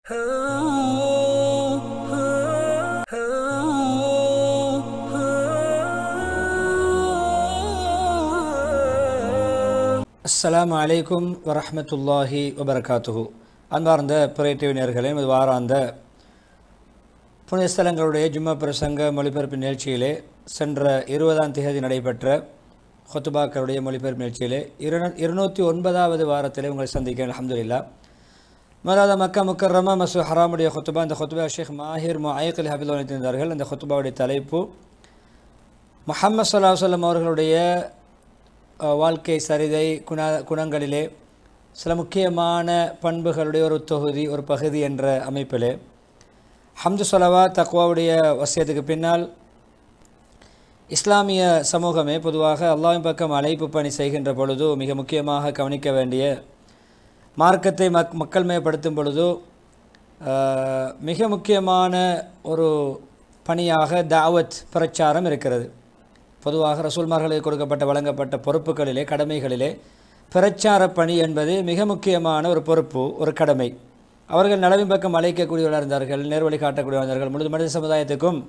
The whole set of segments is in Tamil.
அஸ்ஸலாமு அலைக்கும் வரஹ்மத்துல்லாஹி வபரகாத்துஹு. அன்பார்ந்த பிறையற்றிவினர்களே, வாராந்த புனித ஸ்தலங்களுடைய ஜும்மா பிரசங்க மொழிபெயர்ப்பு நிகழ்ச்சியிலே சென்ற 20ஆம் தேதி நடைபெற்ற ஹுத்பாக்களுடைய மொழிபெயர்ப்பு நிகழ்ச்சியிலே 209வது வாரத்திலே உங்களை சந்திக்கிறேன். அல்ஹம்துலில்லாஹ். மராத மக்கா முக்கர்ரமா மஸ்ஜித் ஹராமுடைய ஹுத்பா, இந்த ஹுத்பா ஷேக் மாஹிர் முஐக்கில் ஹபிதுல்லாஹ் நிறுத்தியிருந்தார்கள். அந்த ஹுத்பாவுடைய தலைப்பு முஹம்மது ஸல்லல்லாஹு அலைஹி வஸல்லம் அவர்களுடைய வாழ்க்கை சரிதை குணங்களிலே சில முக்கியமான பண்புகளுடைய ஒரு தொகுதி, ஒரு பகுதி என்ற அமைப்பிலே ஹம்து ஸலவா தக்வாவுடைய வசியத்துக்கு பின்னால் இஸ்லாமிய சமூகமே பொதுவாக அல்லாஹ்வின் பக்கம் அழைப்பு பணி செய்கின்ற பொழுது மிக முக்கியமாக கவனிக்க வேண்டிய, மார்க்கத்தை மக்கள் மேம்படுத்தும் பொழுது மிக முக்கியமான ஒரு பணியாக தாவத் பிரச்சாரம் இருக்கிறது. பொதுவாக ரசூல்மார்களுக்கு கொடுக்கப்பட்ட வழங்கப்பட்ட பொறுப்புகளிலே, கடமைகளிலே பிரச்சார பணி என்பது மிக முக்கியமான ஒரு பொறுப்பு, ஒரு கடமை. அவர்கள் நலவின் பக்கம் அழைக்கக்கூடியவர்களாக இருந்தார்கள், நேர்வழி காட்டக்கூடியவர்கள் இருந்தார்கள். முழு மனித சமுதாயத்துக்கும்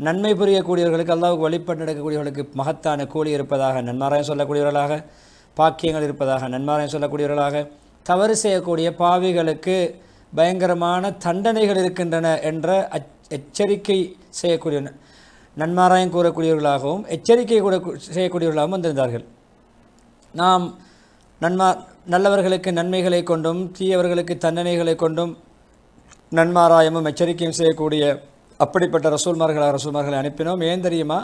நன்மை புரியக்கூடியவர்களுக்கு, அல்லாஹ்வுக்கு வழிபட்டு நடக்கக்கூடியவர்களுக்கு மகத்தான கூலி இருப்பதாக, நன்மாராயம் சொல்லக்கூடியவர்களாக, பாக்கியங்கள் இருப்பதாக, நன்மாராயம் சொல்லக்கூடியவர்களாக, தவறு செய்யக்கூடிய பாவிகளுக்கு பயங்கரமான தண்டனைகள் இருக்கின்றன என்ற எச்சரிக்கை செய்யக்கூடிய, நன்மாராயம் கூறக்கூடியவர்களாகவும் எச்சரிக்கை கூட செய்யக்கூடியவர்களாகவும் வந்திருந்தார்கள். நாம் நல்லவர்களுக்கு நன்மைகளை கொண்டும் தீயவர்களுக்கு தண்டனைகளை கொண்டும் நன்மாராயமும் எச்சரிக்கையும் செய்யக்கூடிய அப்படிப்பட்ட ரசூல்மார்களை அனுப்பினோம். ஏன் தெரியுமா?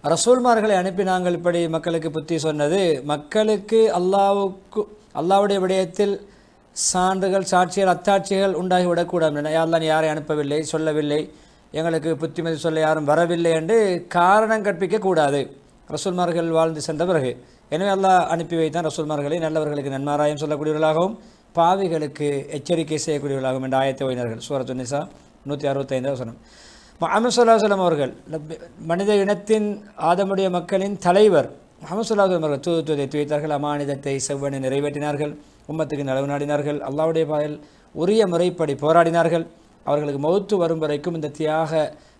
ரசூல்மார்களை அனுப்பி நாங்கள் இப்படி மக்களுக்கு புத்தி சொன்னது, மக்களுக்கு அல்லாஹ்வுடைய விடயத்தில் சான்றுகள், சாட்சிகள், அத்தாட்சிகள் உண்டாகிவிடக்கூடாது. அல்லாஹ் யாரை அனுப்பவில்லை, சொல்லவில்லை, எங்களுக்கு புத்திமதி சொல்ல யாரும் வரவில்லை என்று காரணம் கற்பிக்கக்கூடாது ரசூல்மார்கள் வாழ்ந்து சென்ற பிறகு. எனவே அல்லாஹ் அனுப்பி வைத்தான் ரசூல்மார்களை நல்லவர்களுக்கு நன்மாராயம் சொல்லக்கூடியவர்களாகவும் பாவிகளுக்கு எச்சரிக்கை செய்யக்கூடியவர்களாகவும் என்ற ஆயத்தை ஓதினார்கள். சூரத்து நிசா 165 வசனம். முஹம்மது ஸல்லல்லாஹு அலைஹி வஸல்லம் அவர்கள் மனித இனத்தின் ஆதமுடைய மக்களின் தலைவர். முஹம்மது ஸல்லல்லாஹு அலைஹி வஸல்லம் அவர்கள் தூதுவதை வைத்தார்கள், அமானிதத்தை செவ்வனை நிறைவேற்றினார்கள், உம்மத்துக்கு நலவு நாடினார்கள், அல்லாஹ்வுடைய பாதையில் உரிய முறைப்படி போராடினார்கள். அவர்களுக்கு மௌத்து வரும் வரைக்கும் இந்த தியாக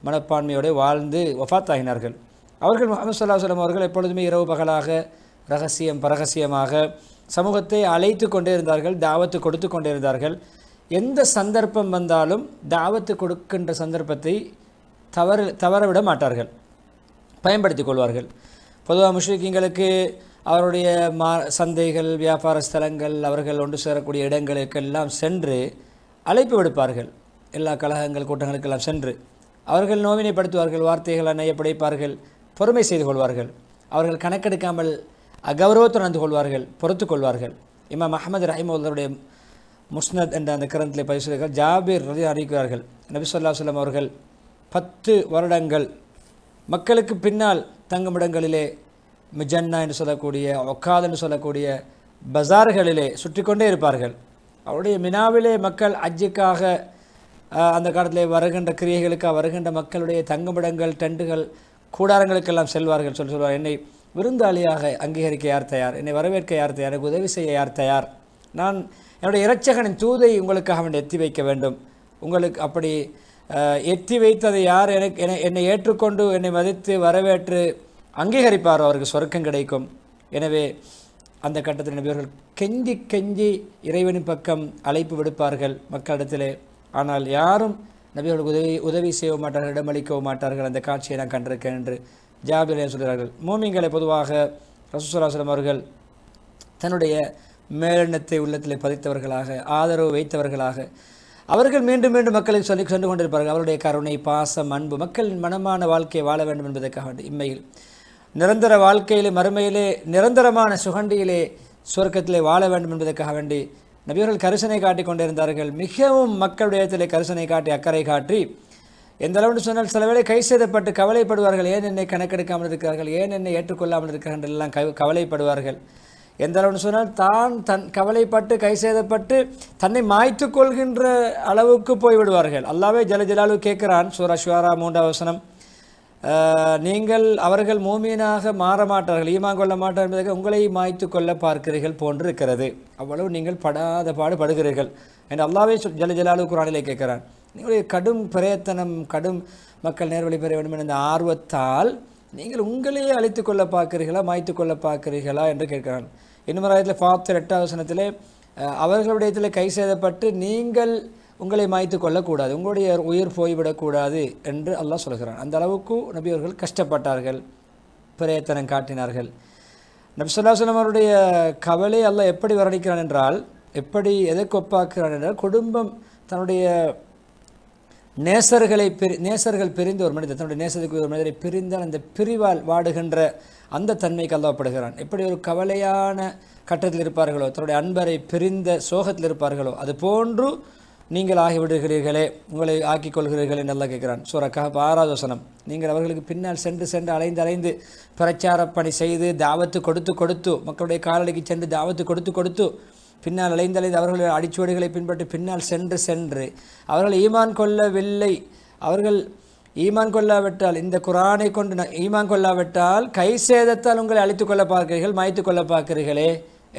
மனப்பான்மையோடு வாழ்ந்து வஃபாத்தாகினார்கள். அவர்கள் முஹம்மது ஸல்லல்லாஹு அலைஹி வஸல்லம் அவர்கள் எப்பொழுதுமே இரவு பகலாக பரகசியமாக சமூகத்தை அழைத்து கொண்டே இருந்தார்கள், தாவத்து கொடுத்து கொண்டே இருந்தார்கள். எந்த சந்தர்ப்பம் வந்தாலும் தாவத்து கொடுக்கின்ற சந்தர்ப்பத்தை தவறவிட மாட்டார்கள், பயன்படுத்தி கொள்வார்கள். பொதுவாக முஷ்ரிக்கீங்களுக்கு அவருடைய சந்தைகள், வியாபார ஸ்தலங்கள், அவர்கள் ஒன்று சேரக்கூடிய இடங்களுக்கெல்லாம் சென்று அழைப்பு விடுப்பார்கள். எல்லா கழகங்கள் கூட்டங்களுக்கெல்லாம் சென்று அவர்கள் நோவினைப்படுத்துவார்கள், வார்த்தைகள் அன்னையை படைப்பார்கள், பொறுமை செய்து கொள்வார்கள். அவர்கள் கணக்கெடுக்காமல் அகௌரவத்துடன் நடந்து கொள்வார்கள், பொறுத்து கொள்வார்கள். இமாம் அஹ்மது ரஹிமஹுல்லாஹ்வுடைய முஸ்னத் என்ற அந்த கிரந்தத்தில் பதிவு செய்தார்கள். ஜாபிர் ரலியல்லாஹு அறிவிக்கிறார்கள், நபி ஸல்லல்லாஹு அலைஹி வஸல்லம் அவர்கள் 10 வருடங்கள் மக்களுக்கு பின்னால் தங்குமிடங்களிலே, மிஜன்னா என்று சொல்லக்கூடிய, ஒக்காத் என்று சொல்லக்கூடிய பஜார்களிலே சுற்றி கொண்டே இருப்பார்கள். அவருடைய மினாவிலே மக்கள் அஜ்ஜுக்காக அந்த காலத்தில் வருகின்ற கிரியைகளுக்காக வருகின்ற மக்களுடைய தங்குமிடங்கள், டெண்டுகள், கூடாரங்களுக்கெல்லாம் செல்வார்கள். சொல்வார், என்னை விருந்தாளியாக அங்கீகரிக்க யார் தயார், என்னை வரவேற்க யார் தயார், எனக்கு உதவி செய்ய யார் தயார், நான் என்னுடைய இரட்சகனின் தூதை உங்களுக்காக வேண்டி எத்தி வைக்க வேண்டும். உங்களுக்கு அப்படி எத்தி வைத்ததை யார் என்னை ஏற்றுக்கொண்டு என்னை மதித்து வரவேற்று அங்கீகரிப்பாரோ அவருக்கு சொர்க்கம் கிடைக்கும். எனவே அந்த கட்டத்தில் நபியவர்கள் கெஞ்சி இறைவனின் பக்கம் அழைப்பு விடுப்பார்கள் மக்களிடத்திலே. ஆனால் யாரும் நபியவர்களுக்கு உதவி செய்ய மாட்டார்கள், இடமளிக்கவும் மாட்டார்கள். அந்த காட்சியை நான் கண்டிருக்கேன் என்று ஜாபிர் சொல்கிறார்கள். மூமின்களை பொதுவாக ரசூலுல்லாஹி ஸல்லல்லாஹு அலைஹி வஸல்லம் அவர்கள் தன்னுடைய மேலெண்ணத்தை உள்ளத்தில் பதித்தவர்களாக, ஆதரவு வைத்தவர்களாக, அவர்கள் மீண்டும் மீண்டும் மக்களுக்கு சொல்லி சென்று கொண்டிருப்பார்கள். அவருடைய கருணை, பாசம், அன்பு, மக்களின் மனமான வாழ்க்கையை வாழ வேண்டும் என்பதற்காக வேண்டி, இம்மையில் நிரந்தர வாழ்க்கையிலே, மறுமையிலே நிரந்தரமான சுகண்டியிலே, சுவர்க்கத்திலே வாழ வேண்டும் என்பதற்காக வேண்டி நபியவர்கள் கரிசனை காட்டி கொண்டிருந்தார்கள். மிகவும் மக்களுடைய இடத்திலே கரிசனை காட்டி, அக்கறை காட்டி, எந்த அளவுன்னு சொன்னால் சில வேளை கை செய்தப்பட்டு கவலைப்படுவார்கள். ஏன் என்னை கணக்கெடுக்காமல் இருக்கிறார்கள், ஏன் என்னை ஏற்றுக்கொள்ளாமல் இருக்கிறார்கள் எல்லாம் கவலைப்படுவார்கள். எந்த அளவுன்னு சொன்னால் தன் கவலைப்பட்டு கை செய்தப்பட்டு தன்னை மாய்த்து கொள்கின்ற அளவுக்கு போய்விடுவார்கள். அல்லாஹ்வே ஜலஜலாலு கேட்கிறான், சூரா ஷுஆரா 3ஆம் வசனம், நீங்கள் அவர்கள் மூமீனாக மாற மாட்டார்கள், ஈமான் கொள்ள மாட்டார்கள் என்பதற்கு உங்களை மாய்த்து கொள்ள பார்க்கிறீர்கள் போன்று இருக்கிறது. அவ்வளவு நீங்கள் படாத பாடுபடுகிறீர்கள் என்று அல்லாஹ்வே ஜல்ல ஜலாலுஹு குர்ஆனிலே கேட்கிறான். நீங்களுடைய கடும் பிரயத்தனம், கடும் மக்கள் நேர்வழி பெற வேண்டும் என்ற ஆர்வத்தால் நீங்கள் உங்களையே அழித்து கொள்ள பார்க்கிறீர்களா, மாய்த்து கொள்ள பார்க்கிறீர்களா என்று கேட்கிறான். இன்னும் ஆயத்தில் ஃபாத்திர் 8வது வசனத்திலே அவர்களுடைய கை சேதப்பட்டு நீங்கள் உங்களை மாய்த்து கொள்ளக்கூடாது, உங்களுடைய உயிர் போய்விடக்கூடாது என்று அல்லாஹ் சொல்கிறான். அந்த அளவுக்கு நபி அவர்கள் கஷ்டப்பட்டார்கள், பிரயத்தனம் காட்டினார்கள். நபி ஸல்லல்லாஹு அலைஹி வஸல்லம் அவருடைய கவலை அல்லாஹ் எப்படி வர்ணிக்கிறான் என்றால், எப்படி எதற்கு ஒப்பாக்குறான் என்றால், குடும்பம் தன்னுடைய நேசர்கள் பிரிந்து ஒரு மனிதர் தன்னுடைய நேசத்துக்கு ஒரு மனிதரை பிரிந்தால் அந்த பிரிவால் வாடுகின்ற அந்த தன்மைக்கு அல்லாஹ்படுகிறான். எப்படி ஒரு கவலையான கட்டத்தில் இருப்பார்களோ, தன்னுடைய அன்பரை பிரிந்த சோகத்தில் இருப்பார்களோ, அது போன்று நீங்கள் ஆகிவிடுகிறீர்களே, உங்களை ஆக்கிக் கொள்கிறீர்கள் என்று அல்லாஹ் கேட்கிறான். சூரா கஹஃப் 6வது வசனம். நீங்கள் அவர்களுக்கு பின்னால் சென்று அலைந்து பிரச்சார பணி செய்து தாவத்து கொடுத்து மக்களுடைய காலடிக்கு சென்று தாவத்து கொடுத்து பின்னால் அலைந்து அவர்களுடைய அடிச்சுவடுகளை பின்பற்றி பின்னால் சென்று அவர்கள் ஈமான் கொள்ளவில்லை, அவர்கள் ஈமான் கொள்ளாவிட்டால், இந்த குர்ஆனை கொண்டு ஈமான் கொள்ளாவிட்டால் கை சேதத்தால் உங்களை அழித்து கொள்ள பார்க்கிறீர்கள், மாய்த்து கொள்ள பார்க்கிறீர்களே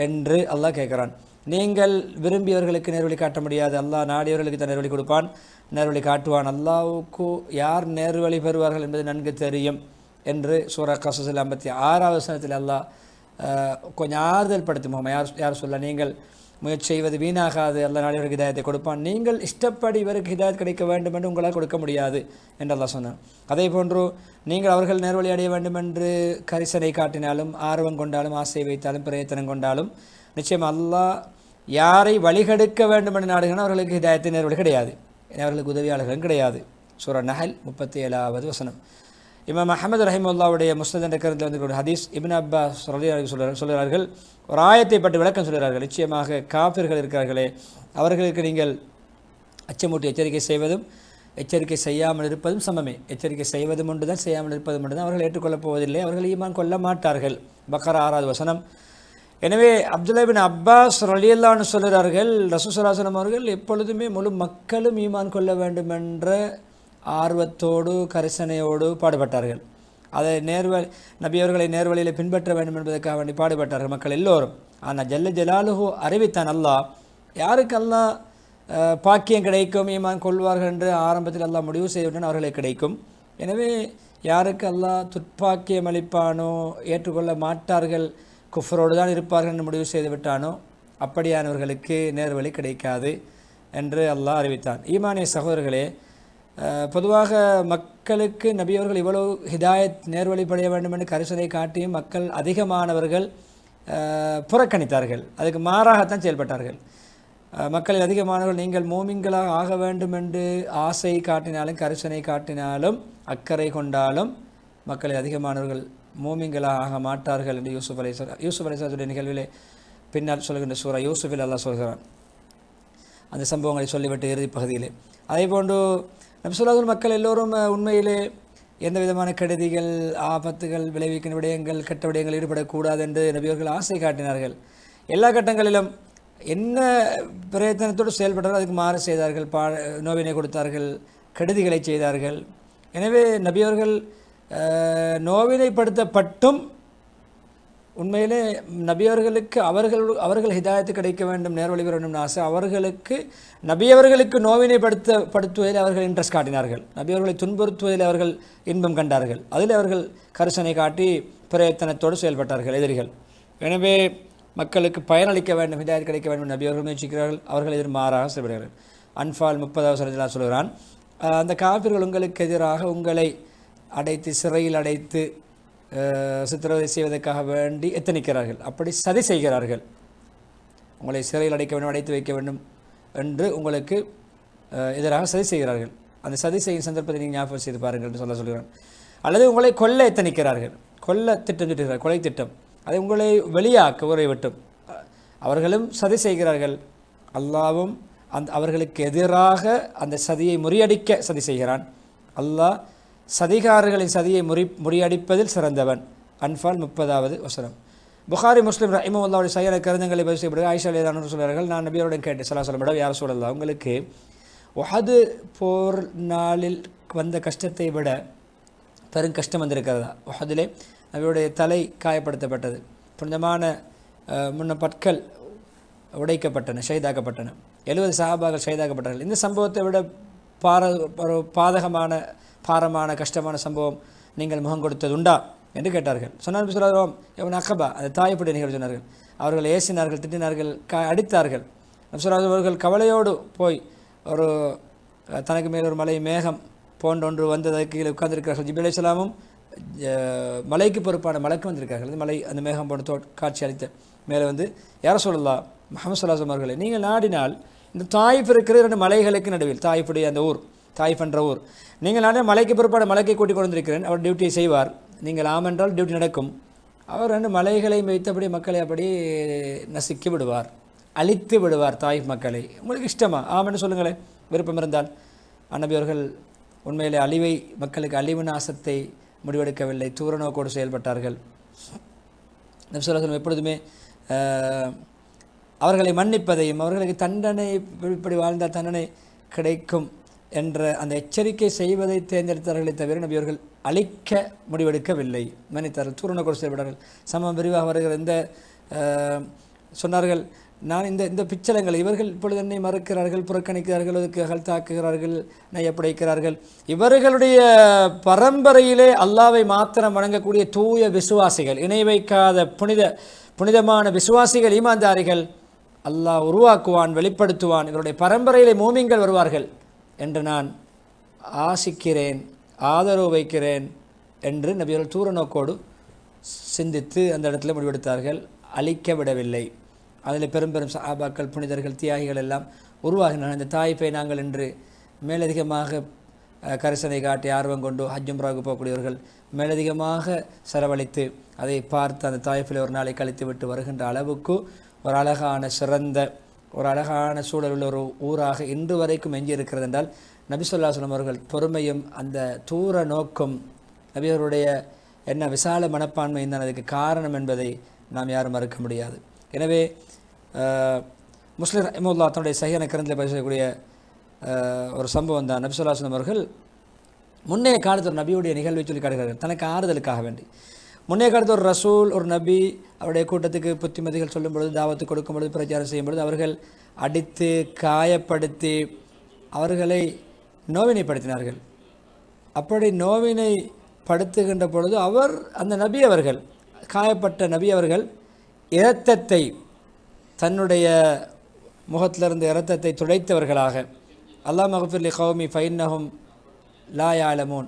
என்று அல்லாஹ் கேட்குறான். நீங்கள் விரும்பியவர்களுக்கு நேர்வழி காட்ட முடியாது, அல்லாஹ் நாடியவர்களுக்கு தான் நேர்வழி கொடுப்பான், நேர்வழி காட்டுவான். அல்லாஹ்வுக்கு யார் நேர்வழி பெறுவார்கள் என்பது நன்கு தெரியும் என்று சூரா கஸஸ் 56வது வசனத்தில் அல்லாஹ் கொஞ்சம் ஆறுதல் படுத்தும். யார் சொல்ல, நீங்கள் முயற்சி செய்வது வீணாகாது, அல்லாஹ் நாடியவருக்கு ஹிதாயத்தை கொடுப்பான், நீங்கள் இஷ்டப்படி இவருக்கு ஹிதாயத் கிடைக்க வேண்டும் என்று உங்களால் கொடுக்க முடியாது என்று அல்லாஹ் சொன்னான். அதே போன்று நீங்கள் அவர்கள் நேர்வழி அடைய வேண்டும் என்று கரிசனை காட்டினாலும், ஆர்வம் கொண்டாலும், ஆசை வைத்தாலும், பிரயத்தனம் கொண்டாலும் நிச்சயம் அல்லாஹ் யாரை வழிகெடுக்க வேண்டும் என்று நாடுகிறான் அவர்களுக்கு ஹிதாயத்தை நேர்வழி கிடையாது, அவர்களுக்கு உதவியாளர்களும் கிடையாது. சூரா நஹல் 37வது வசனம். இமாம் அஹ்மத் ரஹிமஹுல்லாஹ்வுடைய முஸ்னத் என்ற கருத்தில் வந்து ஒரு ஹதீஸ், இப்னு அப்பாஸ் சொல்கிறார்கள், ஒரு ஆயத்தை பற்றி விளக்கம் சொல்கிறார்கள். நிச்சயமாக காஃபிர்கள் இருக்கிறார்களே, அவர்களுக்கு நீங்கள் அச்சமூட்டி எச்சரிக்கை செய்வதும் எச்சரிக்கை செய்யாமல் இருப்பதும் சமமே. எச்சரிக்கை செய்வதும் ஒன்று தான், செய்யாமல் இருப்பதும் ஒன்று தான். அவர்கள் ஏற்றுக்கொள்ளப் போவதில்லை, அவர்கள் ஈமான் கொள்ள மாட்டார்கள். பக்கரா 6வது வசனம். எனவே அப்துல்லா பின் அப்பாஸ் ரலியல்லாஹு அன்ஹு சொல்கிறார்கள், ரசூல் ஸல்லல்லாஹு அலைஹி வஸல்லம் அவர்கள் எப்பொழுதுமே முழு மக்களும் ஈமான் கொள்ள வேண்டும் என்ற ஆர்வத்தோடு கரிசனையோடு பாடுபட்டார்கள். அதை நபி அவர்களை நேர்வழியில் பின்பற்ற வேண்டும் என்பதற்காக வேண்டி பாடுபட்டார்கள் மக்கள் எல்லோரும். ஆனால் ஜல்ல ஜலாலுஹு அறிவித்தான் அல்லாஹ், யாருக்கு அல்லாஹ் பாக்கியம் கிடைக்கும், ஈமான் கொள்வார்கள் என்று ஆரம்பத்தில் அல்லாஹ் முடிவு செய்துவிட்டான் அவர்களுக்கு கிடைக்கும். எனவே யாருக்கு அல்லாஹ் துர்ப்பாக்கியம் அளிப்பானோ, ஏற்றுக்கொள்ள மாட்டார்கள், குஃப்ரோடு தான் இருப்பார்கள் என்று முடிவு செய்து விட்டானோ, அப்படியானவர்களுக்கு நேர்வழி கிடைக்காது என்று அல்லாஹ் அறிவித்தான். ஈமானிய சகோதரர்களே, பொதுவாக மக்களுக்கு நபியவர்கள் இவ்வளவு ஹிதாயத் நேர்வழிப்படைய வேண்டும் என்று கரிசனை காட்டியும் மக்கள் அதிகமானவர்கள் புறக்கணித்தார்கள், அதுக்கு மாறாகத்தான் செயல்பட்டார்கள். மக்களில் அதிகமானவர்கள் நீங்கள் மூமின்களாக ஆக வேண்டும் என்று ஆசை காட்டினாலும் கரிசனை காட்டினாலும் அக்கறை கொண்டாலும் மக்களில் அதிகமானவர்கள் மூமின்களாக ஆக மாட்டார்கள் என்று யூசுப் அலைஹிஸ்ஸலாத்துடைய நிகழ்விலே பின்னால் சொல்கின்ற சூரா யூசுஃபில் அல்லாஹ் சொல்கிறான். அந்த சம்பவங்களை சொல்லிவிட்டு இறுதி பகுதியிலே அதேபோன்று நபி ஸல்லல்லாஹு அலைஹி வஸல்லம் மக்கள் எல்லோரும் உண்மையிலே எந்த விதமான கெடுதிகள், ஆபத்துகள் விளைவிக்கும் விடயங்கள், கெட்ட விடயங்கள் ஈடுபடக்கூடாது என்று நபியவர்கள் ஆசை காட்டினார்கள். எல்லா கட்டங்களிலும் என்ன பிரயத்தனத்தோடு செயல்பட்டார்கள் அதுக்கு மாறு செய்தார்கள், நோவினை கொடுத்தார்கள், கெடுதிகளை செய்தார்கள். எனவே நபியவர்கள் நோவினைப்படுத்தப்பட்டும் உண்மையிலே நபியவர்களுக்கு அவர்கள் ஹிதாயத்து கிடைக்க வேண்டும், நேர்வழி பெற வேண்டும் ஆசை, அவர்களுக்கு நபியவர்களுக்கு நோவினைப்படுத்துவதில் அவர்கள் இன்ட்ரெஸ்ட் காட்டினார்கள், நபியவர்களை துன்புறுத்துவதில் அவர்கள் இன்பம் கண்டார்கள், அதில் அவர்கள் கரிசனை காட்டி பிரயத்தனத்தோடு செயல்பட்டார்கள் எதிரிகள். எனவே மக்களுக்கு பயனளிக்க வேண்டும், ஹிதாயத் கிடைக்க வேண்டும் நபியவர்கள் முயற்சிக்கிறார்கள், அவர்கள் எதிர் மாறாக செயல்படுகிறார்கள். அன்ஃபால் 30வது வசனத்தில் சொல்கிறான், அந்த காபிர்கள் உங்களுக்கு எதிராக உங்களை அடைத்து சிறையில் அடைத்து சித்திரவதை செய்வதற்காக வேண்டி எத்தனிக்கிறார்கள், அப்படி சதி செய்கிறார்கள். உங்களை சிறையில் அடைக்க வேண்டும், அடைத்து வைக்க வேண்டும் என்று உங்களுக்கு எதிராக சதி செய்கிறார்கள். அந்த சதி செய்யும் சந்தர்ப்பத்தை நீங்கள் ஞாபகம் செய்து பாருங்கள் என்று சொல்கிறான். அல்லது உங்களை கொல்ல எத்தனிக்கிறார்கள், கொல்ல திட்டம் திட்டுகிறார்கள், கொலை திட்டம், அதை உங்களை வெளியாக்க ஊரை விட்டும் அவர்களும் சதி செய்கிறார்கள். அல்லாவும் அவர்களுக்கு எதிராக அந்த சதியை முறியடிக்க சதி செய்கிறான். அல்லாஹ் சதிகாரர்களின் சதியை முறியடிப்பதில் சிறந்தவன். அன்ஃபால் 30வது வசனம். புகாரி முஸ்லிம் ரஹிமஹுல்லாஹ்வுடைய சஹீஹ் கருத்துக்களை பதிவு செய்யப்படுகிறது. ஆயிஷா ரலியல்லாஹு அன்ஹா சொல்கிறார்கள், நான் நபியோருடன் கேட்டேன் ஸல்லல்லாஹு அலைஹி வஸல்லம், யார் ரசூலல்லாஹ், உங்களுக்கு உஹது போர் நாளில் வந்த கஷ்டத்தை விட பெரும் கஷ்டம் வந்திருக்கிறதா? உஹதிலே நபியுடைய தலை காயப்படுத்தப்பட்டது, புனிதமான முன்ன பற்கள் உடைக்கப்பட்டன, ஷஹீதாக்கப்பட்டன. 70 சஹாபாக்கள் ஷஹீதாக்கப்பட்டார்கள். இந்த சம்பவத்தை விட ஒரு பாரமான கஷ்டமான சம்பவம் நீங்கள் முகம் கொடுத்தது உண்டா என்று கேட்டார்கள். சொன்னார் சொல்லுவோம் எவன் அக்கபா, அந்த தாயப்படி நிகழ்வு சொன்னார்கள். அவர்கள் ஏசினார்கள், திட்டினார்கள், அடித்தார்கள். அவர்கள் கவலையோடு போய் ஒரு தனக்கு மேல் ஒரு மலை மேகம் போன்றொன்று வந்ததற்கு கீழே உட்கார்ந்திருக்கிறார்கள். ஜிப்ரீல் அலைஹிஸ்ஸலாமும் மலைக்கு பொறுப்பான மலைக்கு வந்திருக்கார்கள். மலை அந்த மேகம் போன்ற காட்சி அளித்த மேலே வந்து யா ரசூலுல்லாஹ் முஹம்மது ஸல்லல்லாஹு அலைஹி வஸல்லம் அவர்களே, நீங்கள் நாடினால் இந்த தாயிஃப் இருக்கிற 2 மலைகளுக்கு நடுவில், தாயிஃபுடைய அந்த ஊர், தாயிஃப் என்ற ஊர், நீங்கள் நாடினால் மலைக்கு பொறுப்பான மலைக்கு கூட்டிக் கொண்டு வந்திருக்கிறேன், அவர் டியூட்டியை செய்வார், நீங்கள் ஆமென்றால் டியூட்டி நடக்கும். அவர் 2 மலைகளையும் வைத்தபடி மக்களை அப்படி நசுக்கி விடுவார், அழித்து விடுவார் தாயிஃப் மக்களை. உங்களுக்கு இஷ்டமா? ஆமென்னு சொல்லுங்களேன், விருப்பம் இருந்தால். நபி அவர்கள் உண்மையிலே மக்களுக்கு அழிவு நாசத்தை முடிவெடுக்கவில்லை, தூர நோக்கோடு செயல்பட்டார்கள். நபி ஸல்லல்லாஹு அலைஹி வஸல்லம் எப்பொழுதுமே அவர்களை மன்னிப்பதையும், அவர்களுக்கு தண்டனை இப்படி வாழ்ந்தால் தண்டனை கிடைக்கும் என்ற அந்த எச்சரிக்கை செய்வதை தேர்ந்தெடுத்தார்களே தவிர நபி அவர்கள் அழிக்க முடிவெடுக்கவில்லை, மன்னித்தார்கள், தூர நோக்கோடு செயல்பட்டார்கள். சமம் விரிவாக வருகிற இந்த சொன்னார்கள், நான் இந்த பிச்சலங்கள் இவர்கள் இப்பொழுது என்னை மறுக்கிறார்கள், புறக்கணிக்கிறார்கள், அதுக்கு தாக்குகிறார்கள், நையப்படைக்கிறார்கள். இவர்களுடைய பரம்பரையிலே அல்லாவை மாத்திரம் வணங்கக்கூடிய தூய விசுவாசிகள், இணை வைக்காத புனிதமான விசுவாசிகள், ஈமான்தாரிகள் அல்லாஹ் உருவாக்குவான், வெளிப்படுத்துவான், இவருடைய பரம்பரையிலே மூமின்கள் வருவார்கள் என்று நான் ஆசிக்கிறேன், ஆதரவு வைக்கிறேன் என்று நபியர்கள் தூர நோக்கோடு சிந்தித்து அந்த இடத்துல முடிவெடுத்தார்கள். அழிக்க விடவில்லை. அதில் பெரும் சஹாபாக்கள், புனிதர்கள், தியாகிகள் எல்லாம் உருவாகினார்கள். இந்த தாயிஃபை நாங்கள் இன்று மேலதிகமாக கரிசனை காட்டி ஆர்வம் கொண்டு ஹஜ் உம்ராவுக்கு போகக்கூடியவர்கள் மேலதிகமாக செலவழித்து அதை பார்த்து அந்த தாயிஃபில் ஒரு நாளை கழித்து விட்டு வருகின்ற அளவுக்கு ஒரு அழகான சிறந்த ஒரு அழகான சூழல் உள்ள ஒரு ஊராக இன்று வரைக்கும் எஞ்சி இருக்கிறது என்றால் நபி ஸல்லல்லாஹு அலைஹி வஸல்லம் அவர்கள் பொறுமையும் அந்த தூர நோக்கும் நபி அவருடைய என்ன விசால மனப்பான்மையும் தான் அதுக்கு காரணம் என்பதை நாம் யாரும் மறுக்க முடியாது. எனவே முஸ்லிம் ரஹிமஹுல்லாஹ் தன்னுடைய சஹீஹ் கிரந்தத்தில் பதிவு செய்யக்கூடிய ஒரு சம்பவம் தான். நபி ஸல்லல்லாஹு அலைஹி வஸல்லம் அவர்கள் முன்னைய காலத்தில் ஒரு நபியுடைய நிகழ்வை சொல்லி காட்டுகிறார்கள், தனக்கு ஆறுதலுக்காக வேண்டி. முன்னைய காலத்தில் ஒரு ரசூல், ஒரு நபி அவருடைய கூட்டத்துக்கு புத்திமதிகள் சொல்லும் பொழுது, தாவத்து கொடுக்கும் பொழுது, பிரச்சாரம் செய்யும் பொழுது அவர்கள் அடித்து காயப்படுத்தி அவர்களை நோவினைப்படுத்தினார்கள். அப்படி நோவினைப்படுத்துகின்ற பொழுது அந்த நபி அவர்கள், காயப்பட்ட நபி அவர்கள் இரத்தத்தை, தன்னுடைய முகத்திலிருந்து இரத்தத்தை துடைத்தவர்களாக, அல்லாஹ் மக்ஃபிர் லி கௌமி ஃபைன்னஹும் லா யஅலமூன்,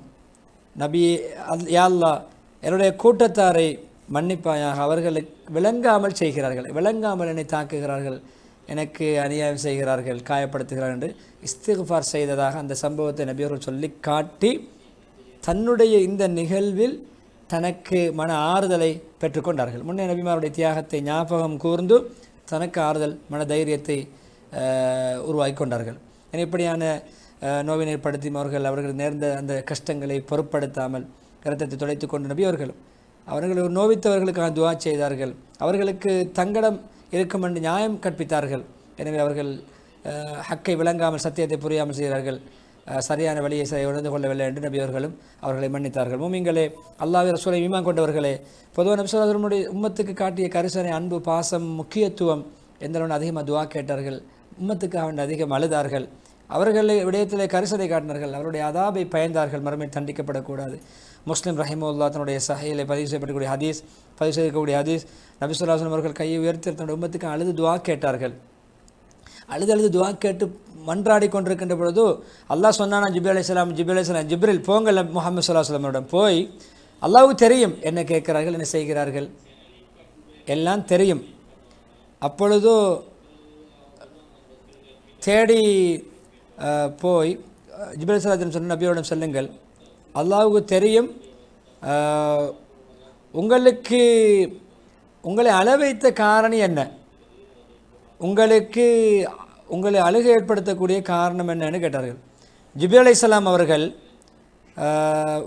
நபி யா அல்லாஹ் என்னுடைய கூட்டத்தாரை மன்னிப்பாயாக, அவர்களுக்கு விளங்காமல் செய்கிறார்கள், விளங்காமல் என்னை தாக்குகிறார்கள், எனக்கு அநியாயம் செய்கிறார்கள், காயப்படுத்துகிறார்கள் என்று இஸ்திக்ஃபார் செய்ததாக அந்த சம்பவத்தை நபி அவர்கள் சொல்லி காட்டி தன்னுடைய இந்த நிகழ்வில் தனக்கு மன ஆறுதலை பெற்றுக்கொண்டார்கள். முன்னே நபிமாருடைய தியாகத்தை ஞாபகம் கூர்ந்து தனக்கு ஆறுதல், மன தைரியத்தை உருவாக்கி கொண்டார்கள். இப்படியான நோவினைப்படுத்தி அவர்கள் நேர்ந்த அந்த கஷ்டங்களை பொருட்படுத்தாமல் இரத்தத்தை துடைத்து கொண்ட நபி அவர்கள் நோவித்தவர்களுக்காக துஆ செய்தார்கள், அவர்களுக்கு தங்கடம் இருக்கும் என்று நியாயம் கற்பித்தார்கள். எனவே அவர்கள் ஹக்கை விளங்காமல் சத்தியத்தை புரியாமல் செய்கிறார்கள், சரியான வழியை உணர்ந்து கொள்ளவில்லை என்று நபி அவர்களை மன்னித்தார்கள். மூமின்களே, அல்லாஹ்வை ரசூலை ஈமான் கொண்டவர்களே, பொதுவாக நபி ஸல்லல்லாஹு அலைஹி வஸல்லம் உம்மத்துக்கு காட்டிய கரிசனை, அன்பு, பாசம், முக்கியத்துவம் எந்தளவு அதிகமாக துஆ கேட்டார்கள், உம்மத்துக்காக வேண்டி அதிகம் அழுதார்கள், அவர்களை விடயத்திலே கரிசனை காட்டினார்கள், அவருடைய அதாபை பயந்தார்கள், மறுமை தண்டிக்கப்படக்கூடாது. முஸ்லிம் ரஹிமஹுல்லாஹ் தன்னுடைய சஹீஹிலே பதிவு செய்யக்கூடிய ஹதீஸ் நபி ஸல்லல்லாஹு அலைஹி வஸல்லம் அவர்கள் கையை உயர்த்தி தன்னுடைய உம்மத்துக்கு அழுது துஆ கேட்டார்கள். அழுது துஆ கேட்டு மன்றாடி கொண்டிருக்கின்ற பொழுது அல்லாஹ் சொன்னானா ஜிப்ரீல் அலைஹிஸ்ஸலாம், ஜிப்ரீல் போங்கள் முஹம்மது ஸல்லல்லாஹு அலைஹி வஸல்லம் போய், அல்லாஹ்வுக்கு தெரியும் என்ன கேட்கிறார்கள், என்ன செய்கிறார்கள், எல்லாம் தெரியும். அப்பொழுது தேடி போய் ஜிப்ரீல் ஸல்லல்லாஹு அலைஹி வஸல்லம் சொன்ன, நபியோரிடம் சொல்லுங்கள், அல்லாஹ்வுக்கு தெரியும் உங்களை அழ வைத்த காரணம் என்ன, உங்களை அழுகை ஏற்படுத்தக்கூடிய காரணம் என்னன்னு கேட்டார்கள். ஜிப்ரீல் அலைஹிஸ்ஸலாம் அவர்கள்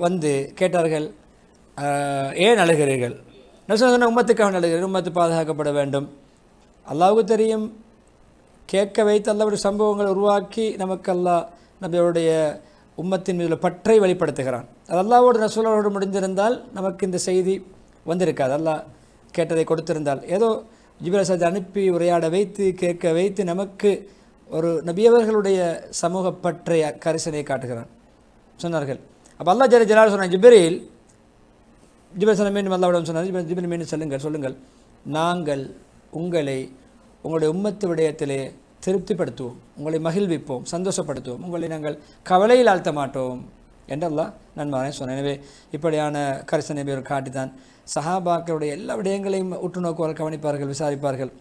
வந்து கேட்டார்கள், ஏன் அழுகிறீர்கள்? நபி சொன்ன, உம்மத்துக்காக அழுகிறீர்கள், உம்மத்து பாதுகாக்கப்பட வேண்டும். அல்லாஹ்வுக்கு தெரியும், கேட்க வைத்து அல்லாஹ்வுடைய சம்பவங்களை உருவாக்கி நமக்கு அல்லாஹ் நபியோடைய உம்மத்தின் மீது பற்றை வெளிப்படுத்துகிறான். அது அல்லாஹ்வோடு ரசூலோடு முடிந்திருந்தால் நமக்கு இந்த செய்தி வந்திருக்காது. அல்லாஹ் கேட்டதை கொடுத்திருந்தால், ஏதோ ஜிப்ரீல் அனுப்பி உரையாட வைத்து கேட்க வைத்து நமக்கு ஒரு நபியவர்களுடைய சமூக பற்றை கரிசனையை காட்டுகிறான் சொன்னார்கள். அப்போ அல்லாஹ் ஜல்ல ஜலாலுஹு சொன்னான், ஜிப்ரீல் சொன்ன மீண்டும் அல்லாஹ்விடம் சொன்னார், ஜிப்ரீல் மீண்டும் சொல்லுங்கள், நாங்கள் உங்களை உங்களுடைய உம்மத்து விடயத்திலே திருப்திப்படுத்துவோம், உங்களை மகிழ்விப்போம், சந்தோஷப்படுத்துவோம், உங்களை நாங்கள் கவலையில் ஆழ்த்த மாட்டோம் என்று அல்லாஹ் நன்மாராய சொன்னார். எனவே இப்படியான கரிசனை காட்டித்தான் சஹாபாக்களுடைய எல்லா விடயங்களையும் உற்று நோக்குவார்கள், கவனிப்பார்கள், விசாரிப்பார்கள்,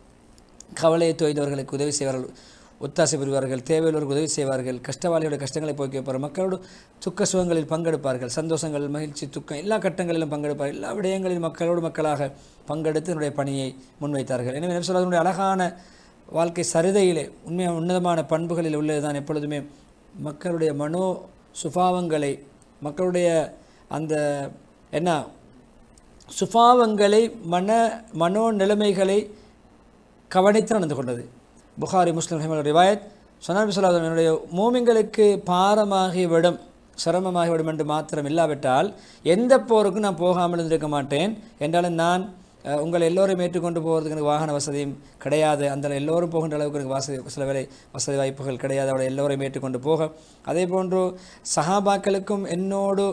கவலையை தோய்ந்தவர்களுக்கு உதவி செய்வார்கள், ஒத்தாசை புரிவார்கள், தேவையுள்ளவர்களுக்கு உதவி செய்வார்கள், கஷ்டவாளியோட கஷ்டங்களை போக்கி வைப்பார்கள், மக்களோடு துக்க சுகங்களில் பங்கெடுப்பார்கள், சந்தோஷங்கள், மகிழ்ச்சி, துக்கம் எல்லா கட்டங்களிலும் பங்கெடுப்பார்கள், எல்லா விடயங்களிலும் மக்களோடு மக்களாக பங்கெடுத்து என்னுடைய பணியை முன்வைத்தார்கள். எனவே நபி ஸல்லல்லாஹு அலைஹி வஸல்லம் அழகான வாழ்க்கை சரிதையிலே உண்மையான உன்னதமான பண்புகளில் உள்ளதுதான் எப்பொழுதுமே மக்களுடைய மனோ சுபாவங்களை, மக்களுடைய அந்த என்ன சுபாவங்களை, மனோ நிலைமைகளை கவனித்து நடந்து கொண்டது. புகாரி, முஸ்லிம் ரஹிமஹுல்லாஹ் ரிவாயத் சொன்னார், நபி ஸல்லல்லாஹு அலைஹி வஸல்லம் என்னுடைய மூமின்களுக்கு பாரமாகிவிடும், சிரமமாகிவிடும் என்று மாத்திரம் இல்லாவிட்டால் எந்த போருக்கும் நான் போகாமல் இருந்திருக்க மாட்டேன். என்றாலும் நான் உங்களை எல்லோரையும் ஏற்றுக்கொண்டு போகிறதுக்கு எனக்கு வாகன வசதியும் கிடையாது, அந்த எல்லோரும் போகின்ற அளவுக்கு எனக்கு சில வேலை வசதி வாய்ப்புகள் கிடையாது, அவளை எல்லோரையும் ஏற்றுக்கொண்டு போக. அதே போன்று சஹாபாக்களுக்கும் என்னோடு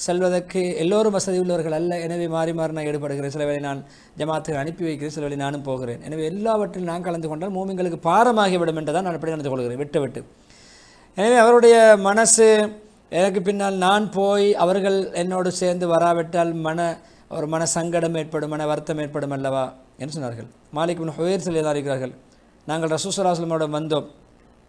செல்வதற்கு எல்லோரும் வசதி உள்ளவர்கள் அல்ல. எனவே மாறி மாறி நான் ஈடுபடுகிறேன், சில வேளை நான் ஜமாத்துக்கு அனுப்பி வைக்கிறேன், சில வேளை நானும் போகிறேன். எனவே எல்லாவற்றிலும் நான் கலந்து கொண்டால் மூமின்களுக்கு பாரமாகிவிடும் என்றுதான் நான் அப்படி நடந்து கொள்கிறேன், விட்டு. எனவே அவருடைய மனசு எனக்கு பின்னால் நான் போய் அவர்கள் என்னோடு சேர்ந்து வராவிட்டால் ஒரு மன சங்கடம் ஏற்படும், மன வருத்தம் ஏற்படும் அல்லவா என்று சொன்னார்கள். மாலிக் பின் ஹுவைர் சொல்லியிருக்கிறார்கள், நாங்கள் ரசூல் ஸல்லல்லாஹு அலைஹி வஸல்லம் வந்தோம்,